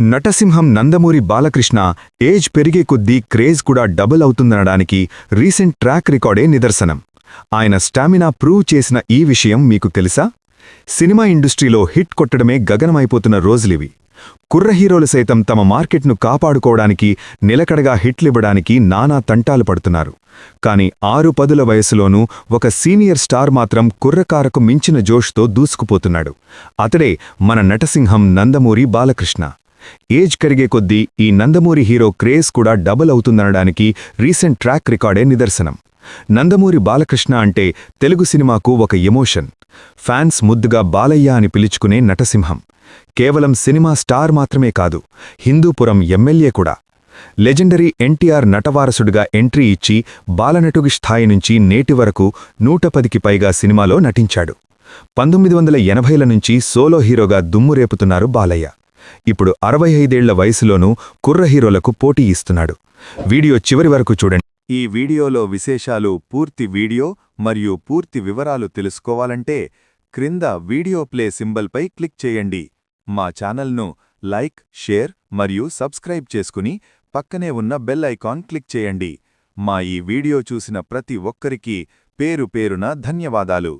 నటసింహం Nandamuri Balakrishna age పెరిగే కొద్దీ craze కూడా డబుల్ అవుతుందనడానికి రీసెంట్ ట్రాక్ రికార్డే నిదర్శనం. ఆయన స్టామినా ప్రూవ్ చేసిన ఈ విషయం మీకు తెలుసా? సినిమా ఇండస్ట్రీలో హిట్ కొట్టడమే గగనమైపోతున్న రోజులివి. కుర్ర హీరోలు సైతం తమ మార్కెట్ను కాపాడుకోవడానికి నిలకడగా హిట్లివ్వడానికి నానా తంటాలు పడుతున్నారు. కాని 6-10 వయసులోనూ ఒక సీనియర్ స్టార్ మాత్రం కుర్రకారకు మించిన జోష్తో దూసుకుపోతున్నాడు. అతడే మన నటసింహం నందమూరి బాలకృష్ణ. ఏజ్ కరిగే కొద్దీ ఈ నందమూరి హీరో క్రేజ్ కూడా డబుల్ అవుతుందనడానికి రీసెంట్ ట్రాక్ రికార్డే నిదర్శనం. నందమూరి బాలకృష్ణ అంటే తెలుగు సినిమాకు ఒక ఎమోషన్. ఫ్యాన్స్ ముద్దుగా బాలయ్య అని పిలుచుకునే నటసింహం కేవలం సినిమా స్టార్ మాత్రమే కాదు, హిందూపురం ఎమ్మెల్యే కూడా. లెజెండరీ ఎన్టీఆర్ నటవారసుడిగా ఎంట్రీ ఇచ్చి బాలనటుడి స్థాయి నుంచి నేటి వరకు 110కి పైగా సినిమాలో నటించాడు. 1980ల నుంచి సోలో హీరోగా దుమ్మురేపుతున్నారు బాలయ్య. ఇప్పుడు 65 వయసులోనూ కుర్ర హీరోలకు పోటీ ఇస్తున్నాడు. వీడియో చివరి వరకు చూడండి. ఈ వీడియోలో విశేషాలు, పూర్తి వీడియో మరియు పూర్తి వివరాలు తెలుసుకోవాలంటే క్రింద వీడియో ప్లే సింబల్పై క్లిక్ చేయండి. మా ఛానల్ను లైక్, షేర్ మరియు సబ్స్క్రైబ్ చేసుకుని పక్కనే ఉన్న బెల్ ఐకాన్ క్లిక్ చేయండి. మా ఈ వీడియో చూసిన ప్రతి ఒక్కరికీ పేరు పేరున ధన్యవాదాలు.